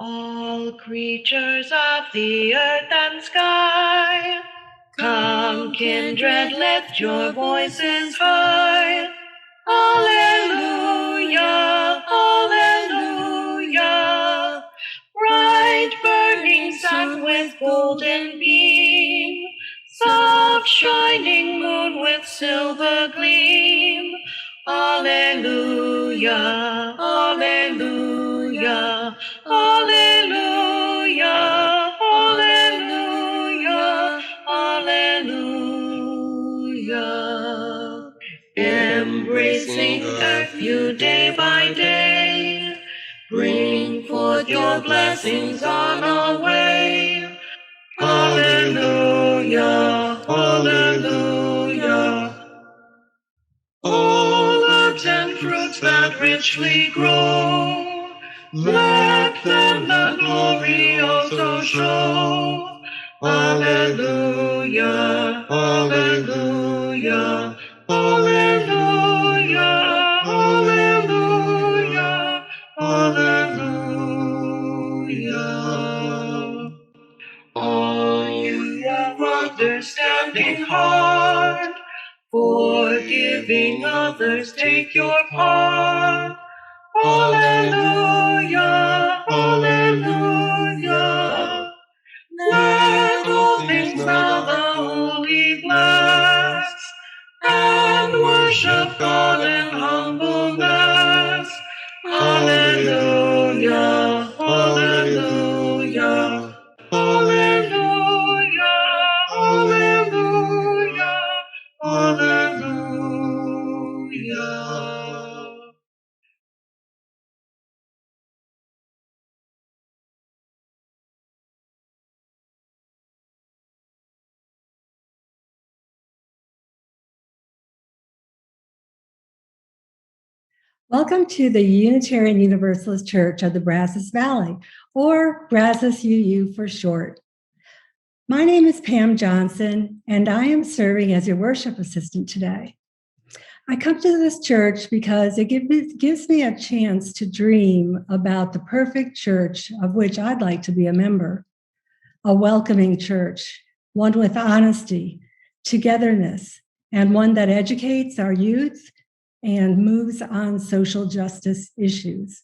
All creatures of the earth and sky, come kindred, lift your voices high. Alleluia, alleluia. Bright burning sun with golden beam, soft shining moon with silver gleam. Alleluia, alleluia, alleluia, alleluia, alleluia. Embracing earth you day by day, bring forth your blessings on our way. Alleluia, alleluia. All herbs and fruits that richly grow, let them the glory also show. Alleluia, alleluia, alleluia, alleluia, alleluia. All you of understanding heart, forgiving others, take your part. Alleluia, alleluia. Let all things now the Holy bless, and worship God in humbleness. Alleluia, alleluia. Alleluia, alleluia, alleluia. Welcome to the Unitarian Universalist Church of the Brazos Valley, or Brazos UU for short. My name is Pam Johnson, and I am serving as your worship assistant today. I come to this church because it gives me a chance to dream about the perfect church of which I'd like to be a member. A welcoming church, one with honesty, togetherness, and one that educates our youth and moves on social justice issues.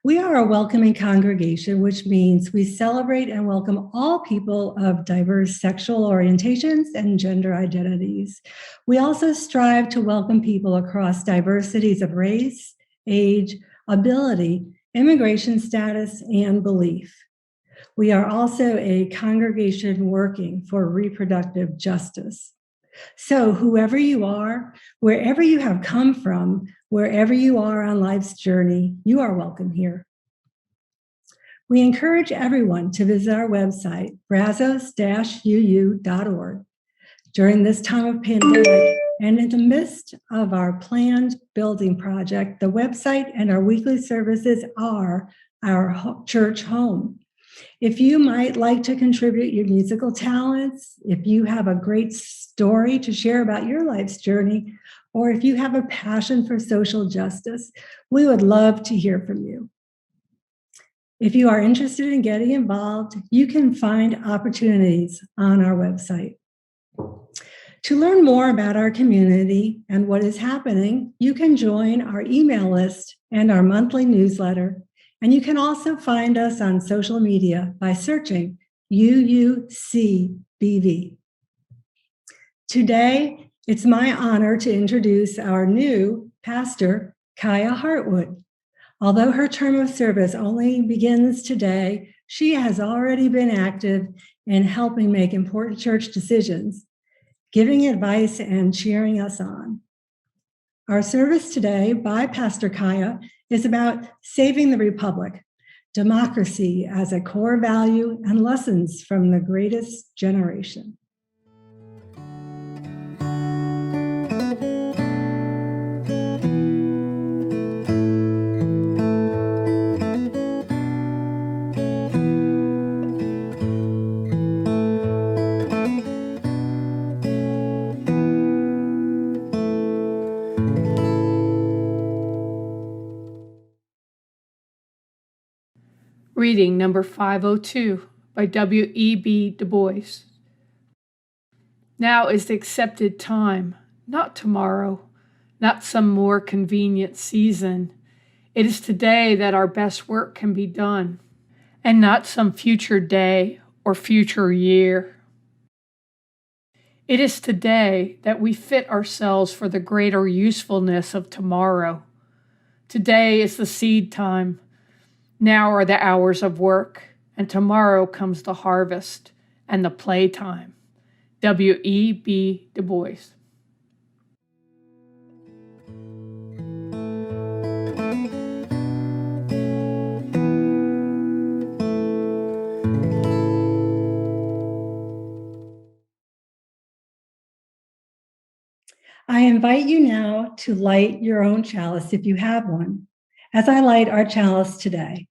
We are a welcoming congregation, which means we celebrate and welcome all people of diverse sexual orientations and gender identities. We also strive to welcome people across diversities of race, age, ability, immigration status, and belief. We are also a congregation working for reproductive justice. So whoever you are, wherever you have come from, wherever you are on life's journey, you are welcome here. We encourage everyone to visit our website, brazos-uu.org. During this time of pandemic and in the midst of our planned building project, the website and our weekly services are our church home. If you might like to contribute your musical talents, if you have a great story to share about your life's journey, or if you have a passion for social justice, we would love to hear from you. If you are interested in getting involved, you can find opportunities on our website. To learn more about our community and what is happening, you can join our email list and our monthly newsletter. And you can also find us on social media by searching UUCBV. Today, it's my honor to introduce our new pastor, Kiya Heartwood. Although her term of service only begins today, she has already been active in helping make important church decisions, giving advice and cheering us on. Our service today by Pastor Kiya is about saving the republic, democracy as a core value, and lessons from the greatest generation. Reading number 502 by W.E.B. Du Bois. Now is the accepted time, not tomorrow, not some more convenient season. It is today that our best work can be done, and not some future day or future year. It is today that we fit ourselves for the greater usefulness of tomorrow. Today is the seed time. Now are the hours of work, and tomorrow comes the harvest and the playtime. W.E.B. Du Bois. I invite you now to light your own chalice if you have one, as I light our chalice today.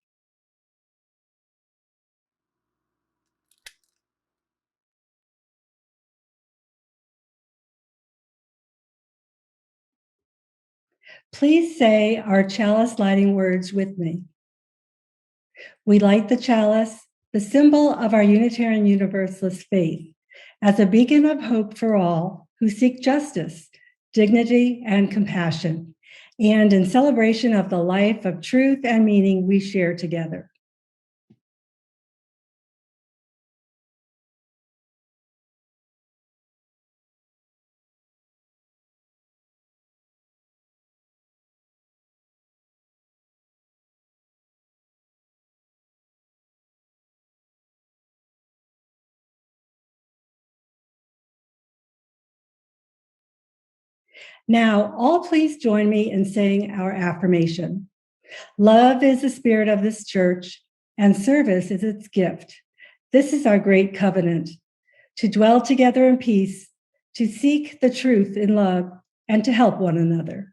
Please say our chalice lighting words with me. We light the chalice, the symbol of our Unitarian Universalist faith, as a beacon of hope for all who seek justice, dignity, and compassion, and in celebration of the life of truth and meaning we share together. Now, all please join me in saying our affirmation. Love is the spirit of this church, and service is its gift. This is our great covenant, to dwell together in peace, to seek the truth in love, and to help one another.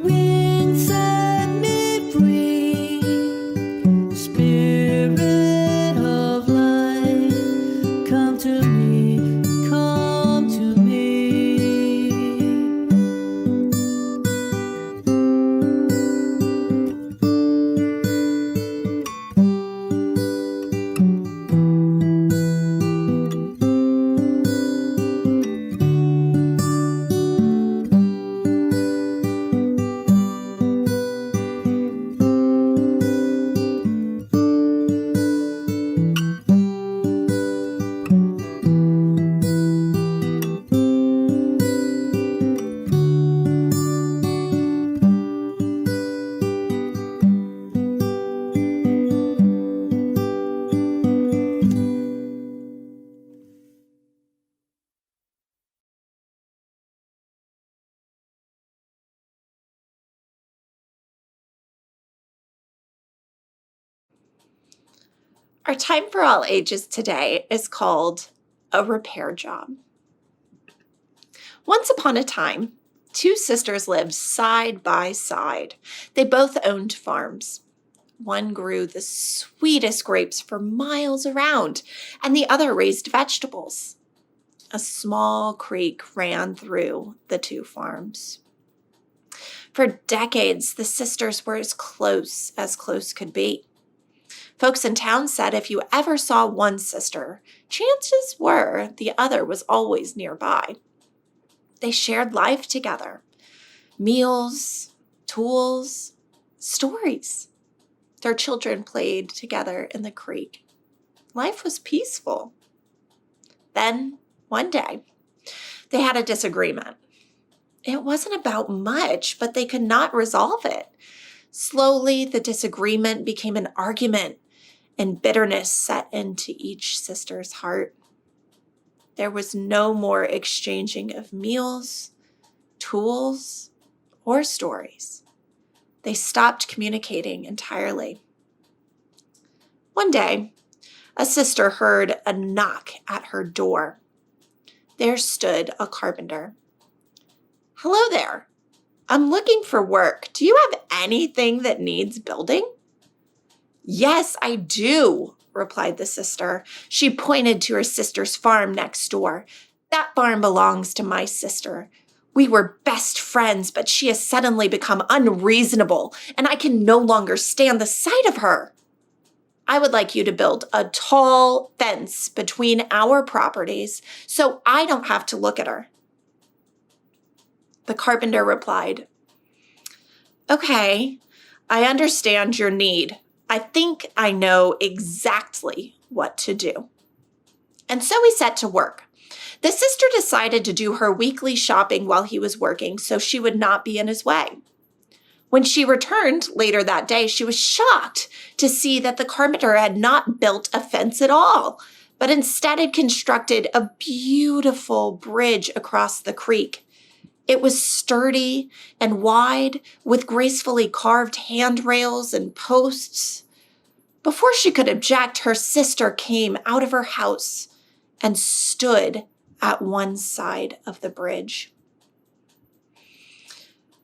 We Our time for all ages today is called a repair job. Once upon a time, two sisters lived side by side. They both owned farms. One grew the sweetest grapes for miles around, and the other raised vegetables. A small creek ran through the two farms. For decades, the sisters were as close could be. Folks in town said if you ever saw one sister, chances were the other was always nearby. They shared life together. Meals, tools, stories. Their children played together in the creek. Life was peaceful. Then, one day, they had a disagreement. It wasn't about much, but they could not resolve it. Slowly, the disagreement became an argument, and bitterness set into each sister's heart. There was no more exchanging of meals, tools, or stories. They stopped communicating entirely. One day, a sister heard a knock at her door. There stood a carpenter. "Hello there. I'm looking for work. Do you have anything that needs building?" "Yes, I do," replied the sister. She pointed to her sister's farm next door. "That barn belongs to my sister. We were best friends, but she has suddenly become unreasonable, and I can no longer stand the sight of her. I would like you to build a tall fence between our properties so I don't have to look at her." The carpenter replied, "Okay, I understand your need. I think I know exactly what to do." And so he set to work. The sister decided to do her weekly shopping while he was working so she would not be in his way. When she returned later that day, she was shocked to see that the carpenter had not built a fence at all, but instead had constructed a beautiful bridge across the creek. It was sturdy and wide, with gracefully carved handrails and posts. Before she could object, her sister came out of her house and stood at one side of the bridge.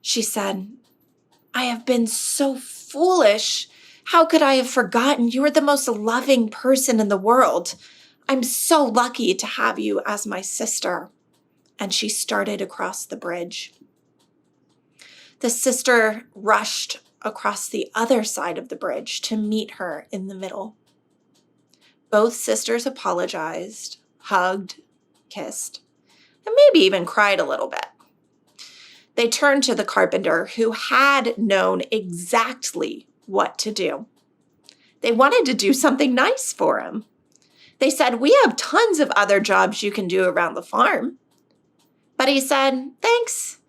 She said, "I have been so foolish. How could I have forgotten you are the most loving person in the world? I'm so lucky to have you as my sister." And she started across the bridge. The sister rushed across the other side of the bridge to meet her in the middle. Both sisters apologized, hugged, kissed, and maybe even cried a little bit. They turned to the carpenter, who had known exactly what to do. They wanted to do something nice for him. They said, "We have tons of other jobs you can do around the farm." But he said, "Thanks,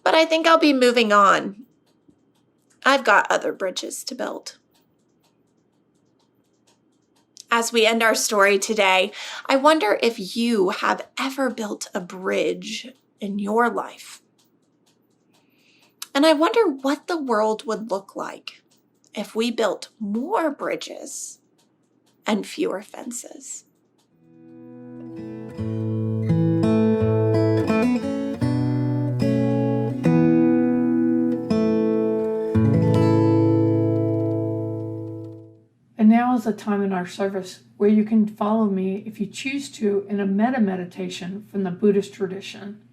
but I think I'll be moving on. I've got other bridges to build." As we end our story today, I wonder if you have ever built a bridge in your life. And I wonder what the world would look like if we built more bridges and fewer fences. And now is a time in our service where you can follow me, if you choose to, in a metta meditation from the Buddhist tradition.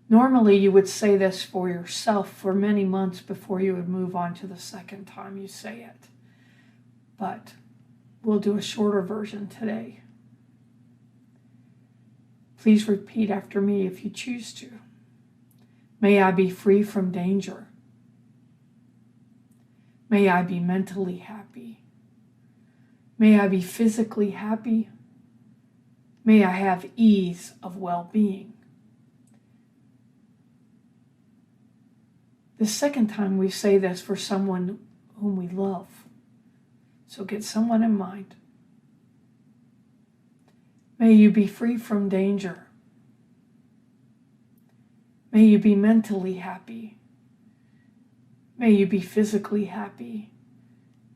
Normally, you would say this for yourself for many months before you would move on to the second time you say it. But we'll do a shorter version today. Please repeat after me if you choose to. May I be free from danger. May I be mentally happy. May I be physically happy. May I have ease of well-being. The second time we say this for someone whom we love. So get someone in mind. May you be free from danger. May you be mentally happy. May you be physically happy.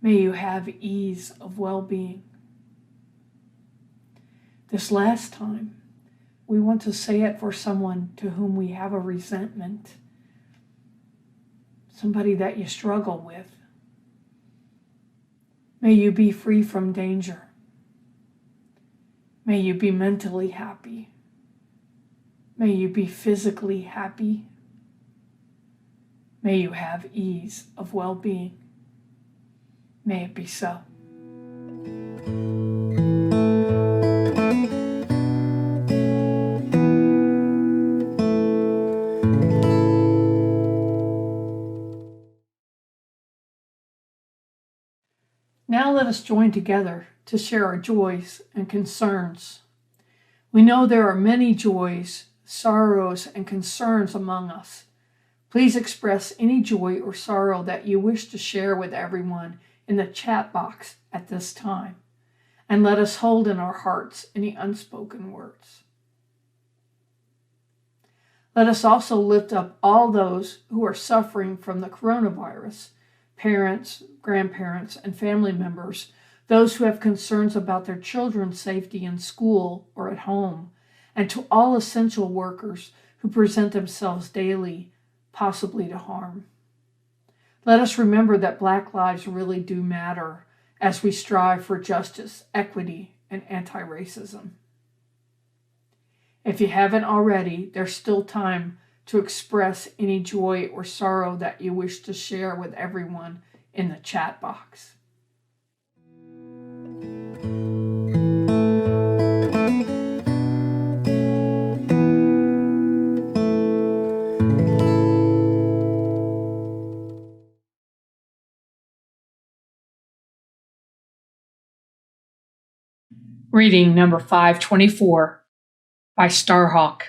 May you have ease of well-being. This last time, we want to say it for someone to whom we have a resentment, somebody that you struggle with. May you be free from danger. May you be mentally happy. May you be physically happy. May you have ease of well-being. May it be so. Now let us join together to share our joys and concerns. We know there are many joys, sorrows, and concerns among us. Please express any joy or sorrow that you wish to share with everyone in the chat box at this time, and let us hold in our hearts any unspoken words. Let us also lift up all those who are suffering from the coronavirus, parents, grandparents, and family members, those who have concerns about their children's safety in school or at home, and to all essential workers who present themselves daily, possibly to harm. Let us remember that Black lives really do matter as we strive for justice, equity, and anti-racism. If you haven't already, there's still time to express any joy or sorrow that you wish to share with everyone in the chat box. Reading number 524 by Starhawk.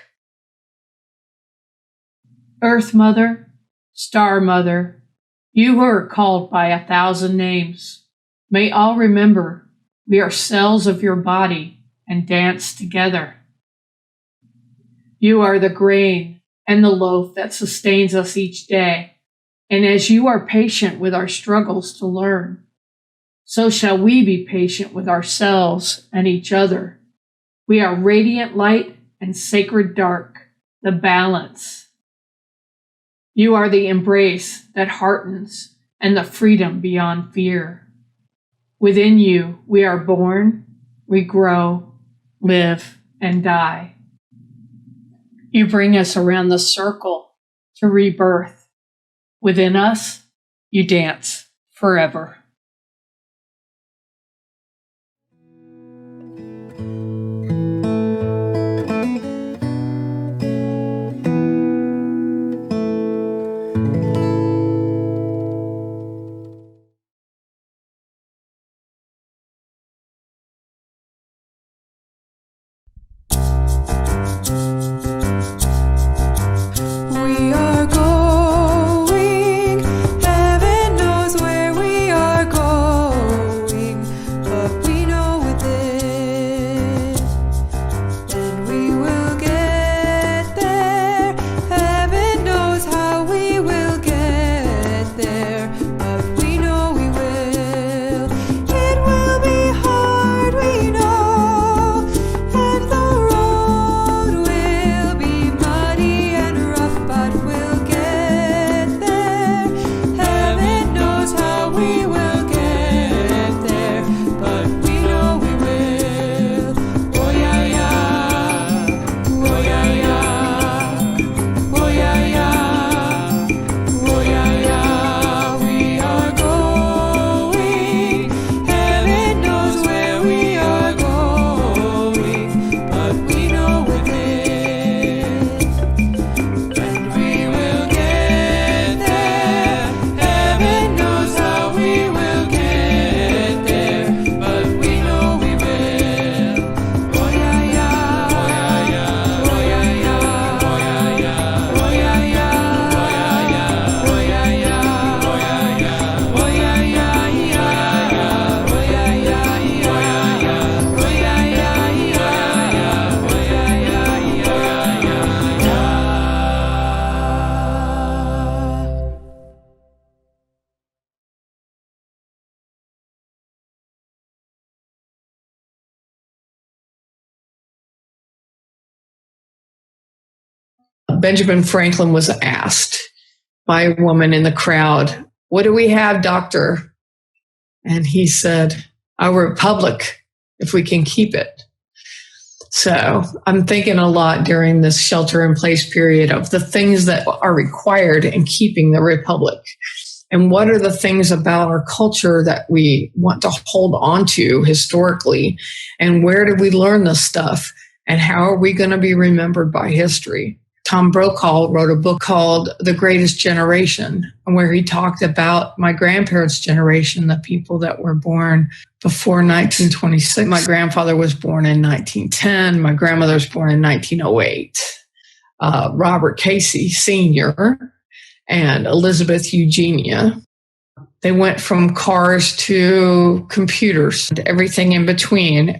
Earth Mother, Star Mother, you who are called by 1,000 names, may all remember we are cells of your body and dance together. You are the grain and the loaf that sustains us each day, and as you are patient with our struggles to learn, so shall we be patient with ourselves and each other. We are radiant light and sacred dark, the balance. You are the embrace that heartens and the freedom beyond fear. Within you, we are born, we grow, live, and die. You bring us around the circle to rebirth. Within us, you dance forever. We are going, heaven knows where we are Benjamin Franklin was asked by a woman in the crowd, "What do we have, doctor?" And he said, "A republic, if we can keep it." So I'm thinking a lot during this shelter in place period of the things that are required in keeping the republic. And what are the things about our culture that we want to hold on to historically? And where did we learn this stuff? And how are we going to be remembered by history? Tom Brokaw wrote a book called The Greatest Generation, where he talked about my grandparents' generation, the people that were born before 1926. My grandfather was born in 1910. My grandmother was born in 1908. Robert Casey Sr., and Elizabeth Eugenia. They went from cars to computers and everything in between.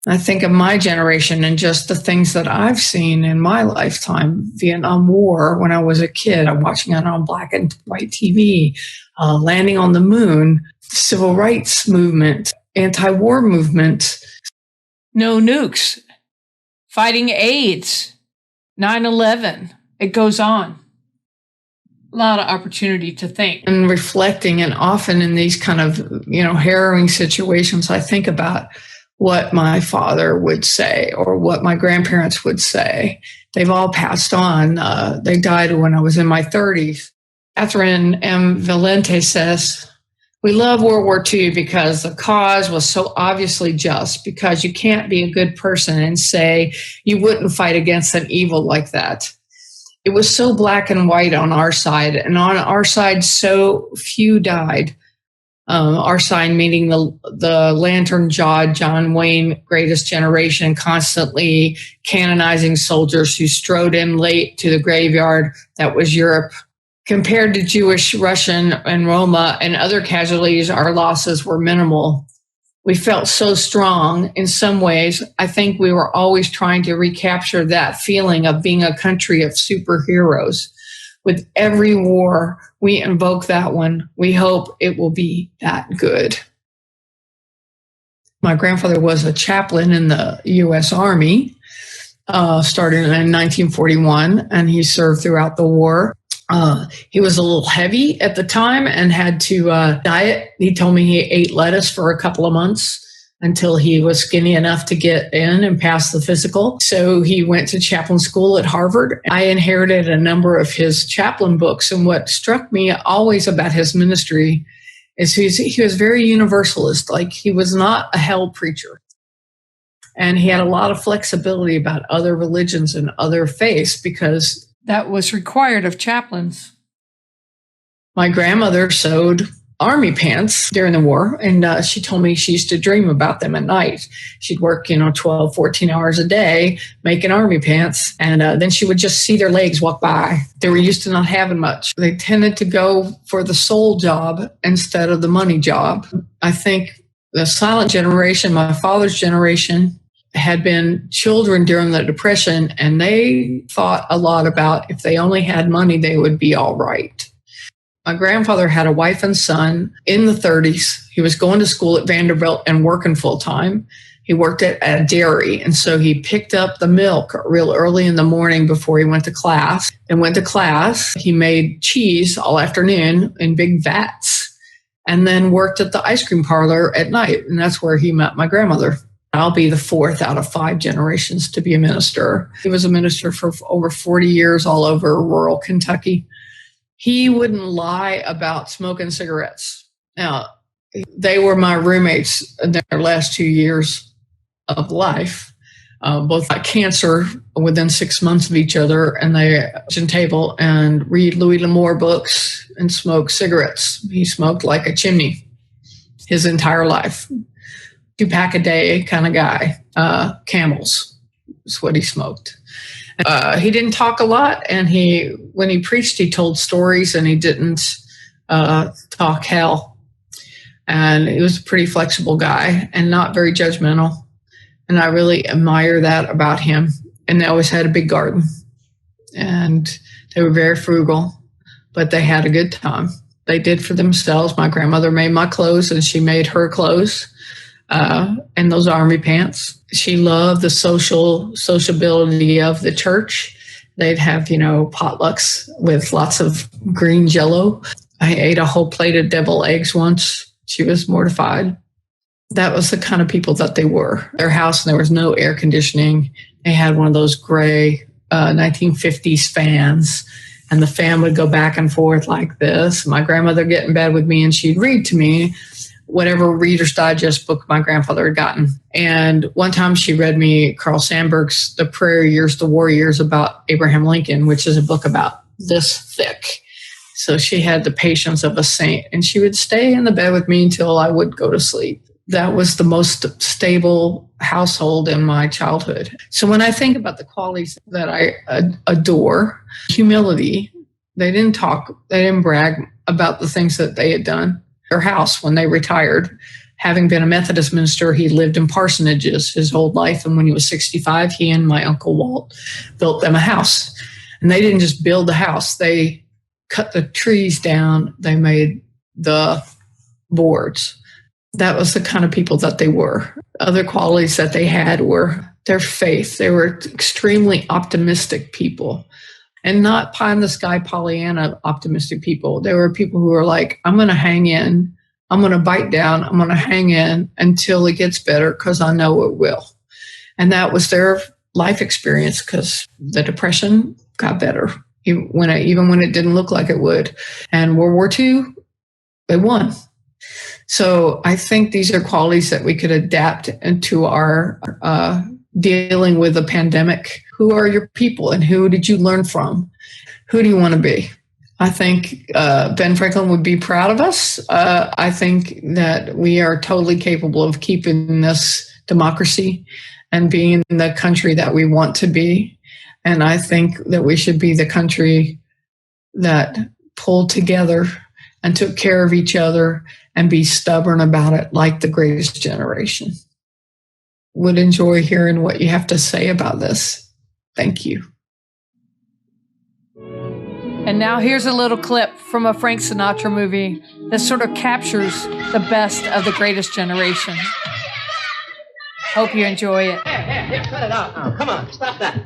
I think of my generation and just the things that I've seen in my lifetime. Vietnam War, when I was a kid, I'm watching it on black and white TV, landing on the moon, civil rights movement, anti-war movement. No nukes, fighting AIDS, 9/11. It goes on. A lot of opportunity to think. And reflecting, and often in these kind of, harrowing situations, I think about what my father would say or what my grandparents would say. They've all passed on. They died when I was in my 30s. Catherine M. Valente says, "We love World War II because the cause was so obviously just, because you can't be a good person and say you wouldn't fight against an evil like that. It was so black and white on our side, and on our side, so few died." Our side meaning the lantern-jawed John Wayne Greatest Generation, constantly canonizing soldiers who strode in late to the graveyard that was Europe. Compared to Jewish, Russian, and Roma and other casualties, our losses were minimal. We felt so strong. In some ways, I think we were always trying to recapture that feeling of being a country of superheroes. With every war, we invoke that one. We hope it will be that good. My grandfather was a chaplain in the U.S. Army, started in 1941, and he served throughout the war. He was a little heavy at the time and had to diet. He told me he ate lettuce for a couple of months until he was skinny enough to get in and pass the physical. So he went to chaplain school at Harvard. I inherited a number of his chaplain books. And what struck me always about his ministry is he was very universalist. Like, he was not a hell preacher. And he had a lot of flexibility about other religions and other faiths, because that was required of chaplains. My grandmother sewed army pants during the war, and she told me she used to dream about them at night. She'd work 12, 14 hours a day making army pants, and then she would just see their legs walk by. They were used to not having much. They tended to go for the soul job instead of the money job. I think the silent generation, my father's generation, had been children during the Depression, and they thought a lot about if they only had money, they would be all right. My grandfather had a wife and son in the 30s. He was going to school at Vanderbilt and working full time. He worked at a dairy, and so he picked up the milk real early in the morning before he went to class. And went to class. He made cheese all afternoon in big vats, and then worked at the ice cream parlor at night. And that's where he met my grandmother. I'll be the fourth out of 5 generations to be a minister. He was a minister for over 40 years all over rural Kentucky. He wouldn't lie about smoking cigarettes. Now, they were my roommates in their last 2 years of life. Both got cancer within 6 months of each other, and they kitchen table and read Louis L'Amour books and smoke cigarettes. He smoked like a chimney his entire life. 2-pack a day kind of guy. Camels is what he smoked. He didn't talk a lot, and when he preached, he told stories, and he didn't talk hell. And he was a pretty flexible guy and not very judgmental. And I really admire that about him. And they always had a big garden, and they were very frugal, but they had a good time. They did for themselves. My grandmother made my clothes, and she made her clothes. And those army pants. She loved the sociability of the church, They'd have, potlucks with lots of green jello. I ate a whole plate of deviled eggs once. She was mortified. That was the kind of people that they were. Their house, there was no air conditioning. They had one of those gray 1950s fans, and the fan would go back and forth like this. My grandmother would get in bed with me, and she'd read to me whatever Reader's Digest book my grandfather had gotten. And one time she read me Carl Sandburg's The Prayer Years, the War Years about Abraham Lincoln, which is a book about this thick. So she had the patience of a saint, and she would stay in the bed with me until I would go to sleep. That was the most stable household in my childhood. So when I think about the qualities that I adore, humility, they didn't brag about the things that they had done. Their house, when they retired, having been a Methodist minister, he lived in parsonages his whole life. And when he was 65, he and my Uncle Walt built them a house. And they didn't just build the house. They cut the trees down. They made the boards. That was the kind of people that they were. Other qualities that they had were their faith. They were extremely optimistic people, and not pie in the sky Pollyanna optimistic people. They were people who were like, I'm going to hang in. I'm going to bite down. I'm going to hang in until it gets better because I know it will. And that was their life experience, because the Depression got better, even when it didn't look like it would. And World War II, they won. So I think these are qualities that we could adapt into our dealing with a pandemic. Who are your people, and who did you learn from? Who do you want to be? I think Ben Franklin would be proud of us. I think that we are totally capable of keeping this democracy and being the country that we want to be. And I think that we should be the country that pulled together and took care of each other and be stubborn about it, like the greatest generation. Would enjoy hearing what you have to say about this. Thank you. And now here's a little clip from a Frank Sinatra movie that sort of captures the best of the greatest generation. Hope you enjoy it. Here, cut it out now. Come on, stop that.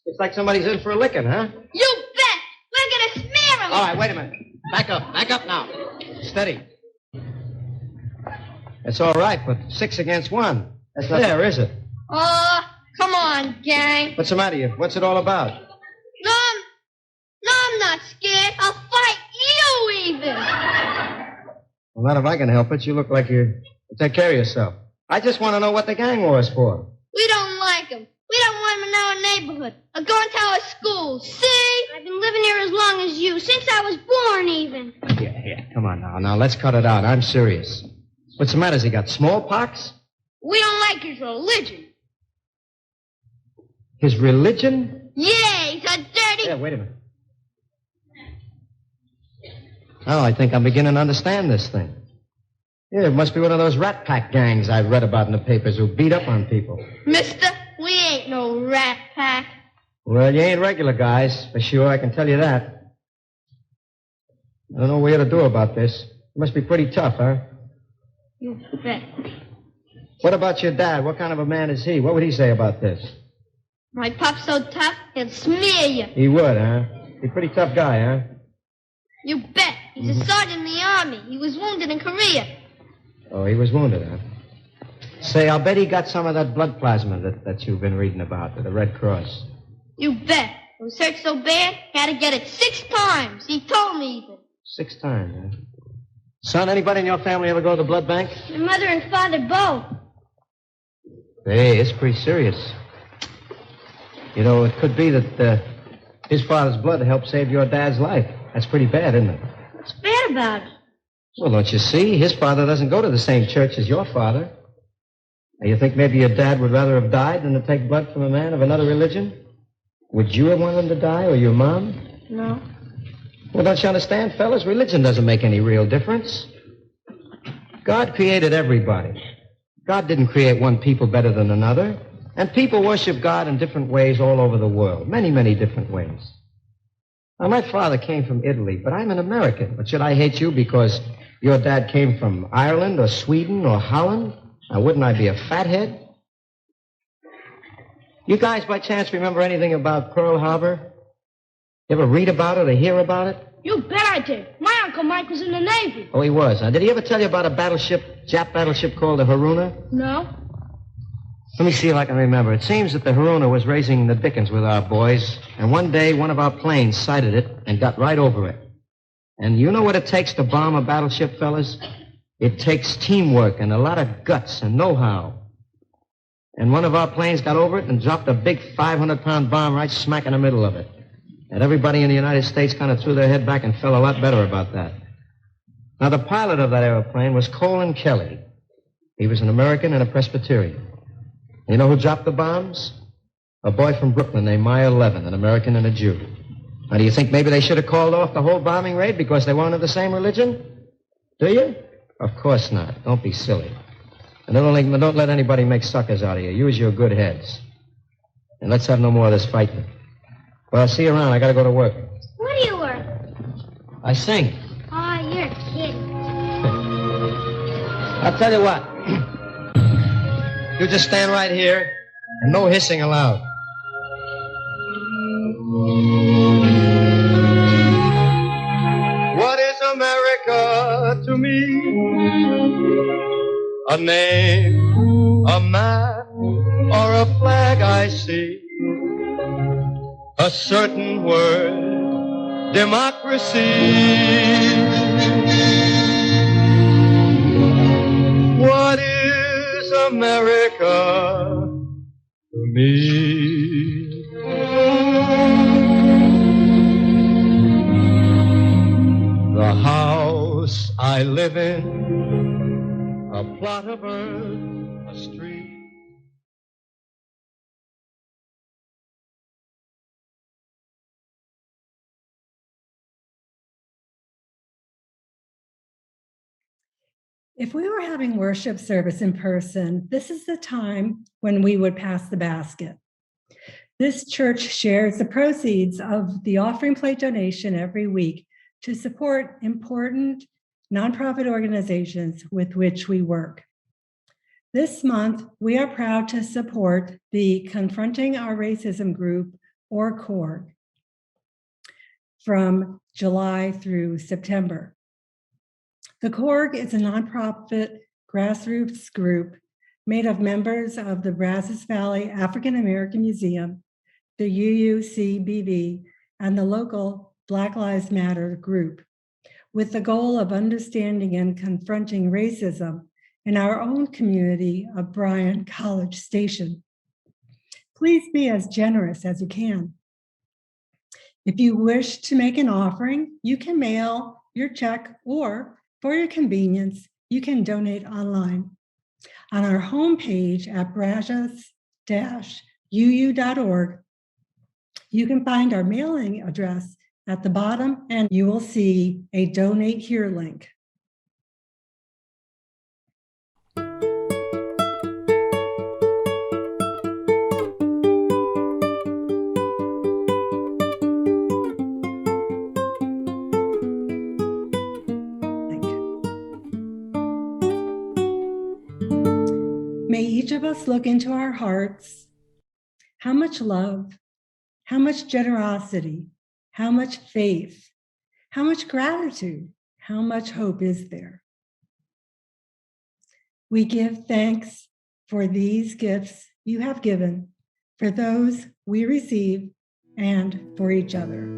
It's like somebody's in for a licking, huh? You bet! We're gonna smear him! All right, wait a minute. Back up now. Steady. It's all right, but 6 against 1. That's not fair, is it? Come on, gang. What's the matter with you? What's it all about? No, I'm not scared. I'll fight you even. Well, not if I can help it. You look like you take care of yourself. I just want to know what the gang war is for. We don't like him. We don't want him in our neighborhood or going to our school. See? I've been living here as long as you, since I was born even. Yeah, come on now. Now, let's cut it out. I'm serious. What's the matter? Has he got smallpox? We don't like his religion. His religion? Yeah, he's a dirty... Yeah, wait a minute. Oh, I think I'm beginning to understand this thing. Yeah, it must be one of those rat pack gangs I've read about in the papers who beat up on people. Mister, we ain't no rat pack. Well, you ain't regular guys, for sure, I can tell you that. I don't know what we ought to do about this. It must be pretty tough, huh? You bet. What about your dad? What kind of a man is he? What would he say about this? My pop's so tough, he'll smear you. He would, huh? He's a pretty tough guy, huh? You bet. He's a sergeant in the army. He was wounded in Korea. Oh, he was wounded, huh? Say, I'll bet he got some of that blood plasma that you've been reading about, the Red Cross. You bet. It was hurt so bad, he had to get it 6 times. He told me even. 6 times, huh? Son, anybody in your family ever go to the blood bank? My mother and father both. Hey, it's pretty serious. You know, it could be that his father's blood helped save your dad's life. That's pretty bad, isn't it? What's bad about it? Well, don't you see? His father doesn't go to the same church as your father. Now, you think maybe your dad would rather have died than to take blood from a man of another religion? Would you have wanted him to die, or your mom? No. Well, don't you understand, fellas? Religion doesn't make any real difference. God created everybody. God didn't create one people better than another. And people worship God in different ways all over the world. Many, many different ways. Now, my father came from Italy, but I'm an American. But should I hate you because your dad came from Ireland or Sweden or Holland? Now, wouldn't I be a fathead? You guys by chance remember anything about Pearl Harbor? You ever read about it or hear about it? You bet I did. My Uncle Mike was in the Navy. Oh, he was. Did he ever tell you about a Jap battleship called the Haruna? No? Let me see if I can remember. It seems that the Haruna was raising the dickens with our boys, and one day one of our planes sighted it and got right over it. And you know what it takes to bomb a battleship, fellas? It takes teamwork and a lot of guts and know-how. And one of our planes got over it and dropped a big 500-pound bomb right smack in the middle of it. And everybody in the United States kind of threw their head back and felt a lot better about that. Now, the pilot of that airplane was Colin Kelly. He was an American and a Presbyterian. You know who dropped the bombs? A boy from Brooklyn named Maya Levin, an American and a Jew. Now, do you think maybe they should have called off the whole bombing raid because they weren't of the same religion? Do you? Of course not. Don't be silly. And don't let anybody make suckers out of you. Use your good heads. And let's have no more of this fighting. Well, I'll see you around. I gotta go to work. What do you work? I sing. Oh, you're a kid. I'll tell you what. You just stand right here and no hissing allowed. What is America to me? A name, a map, or a flag I see. A certain word, democracy. What is America to me? The house I live in, a plot of earth, a street. If we were having worship service in person, this is the time when we would pass the basket. This church shares the proceeds of the offering plate donation every week to support important nonprofit organizations with which we work. This month, we are proud to support the Confronting Our Racism group, or CORG, from July through September. The CORG is a nonprofit grassroots group made of members of the Brazos Valley African American Museum, the UUCBV, and the local Black Lives Matter group, with the goal of understanding and confronting racism in our own community of Bryan College Station. Please be as generous as you can. If you wish to make an offering, you can mail your check, or for your convenience, you can donate online. On our homepage at brazos-uu.org, you can find our mailing address at the bottom, and you will see a Donate Here link. May each of us look into our hearts. How much love, how much generosity, how much faith, how much gratitude, how much hope is there? We give thanks for these gifts you have given, for those we receive, and for each other.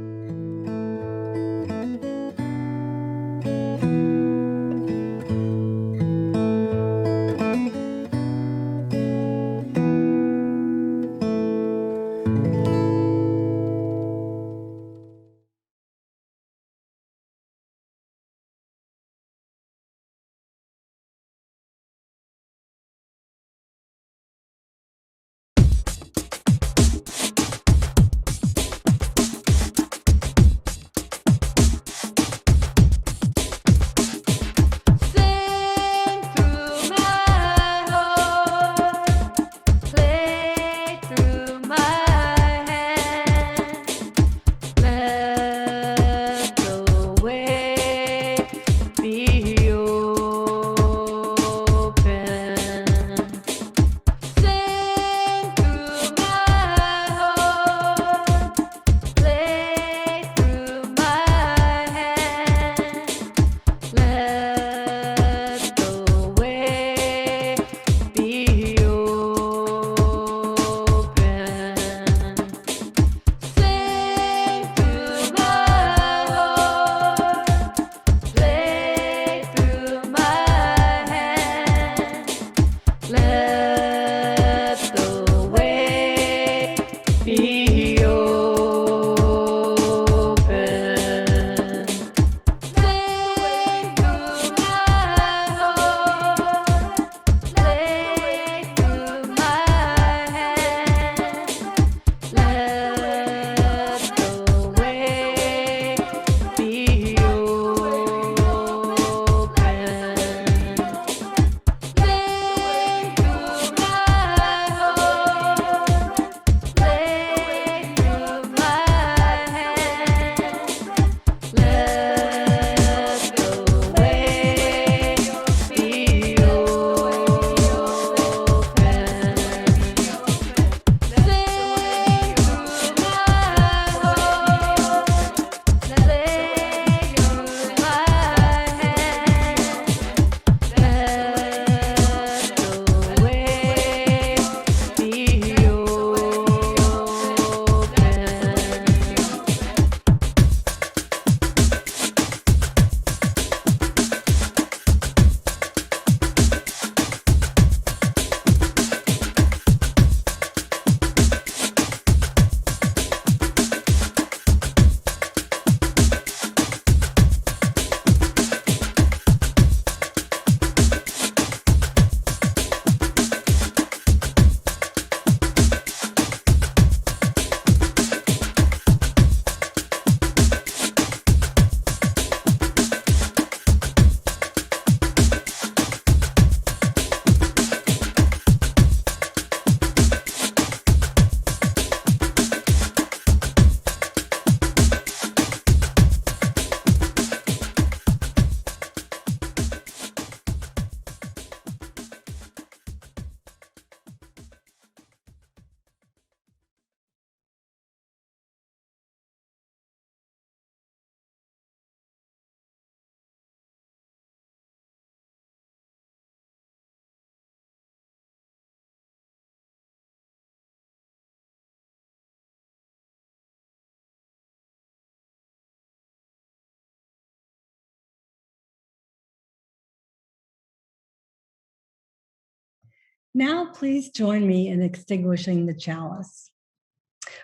Now, please join me in extinguishing the chalice.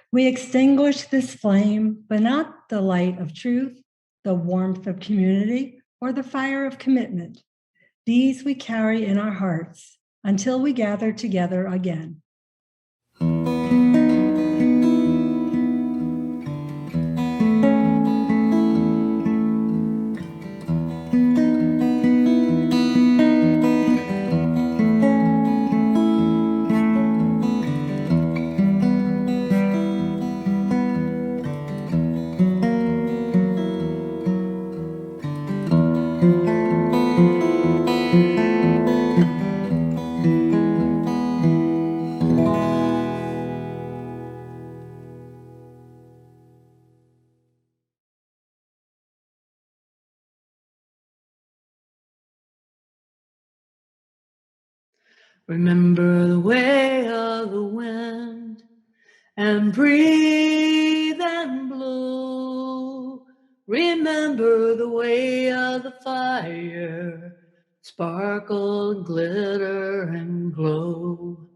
We extinguish this flame, but not the light of truth, the warmth of community, or the fire of commitment. These we carry in our hearts until we gather together again. Remember the way of the wind and breathe and blow. Remember the way of the fire, sparkle and glitter and glow.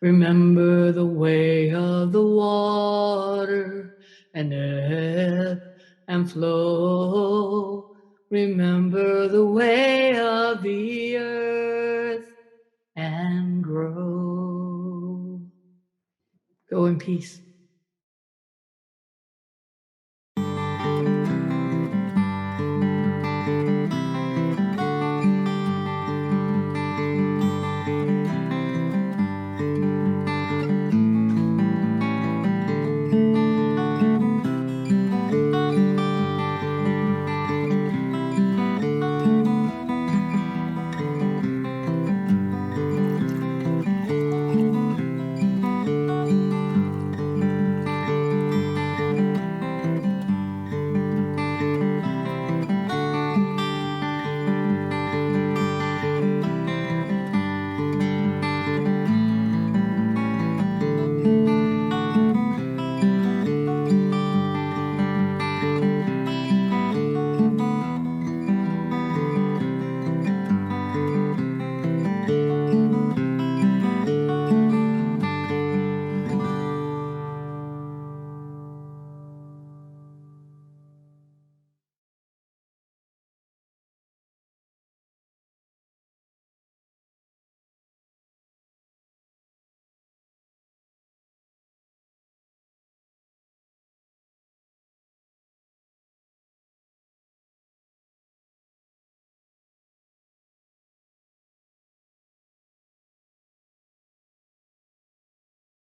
Remember the way of the water and ebb and flow. Remember the way of the earth and grow. Go in peace.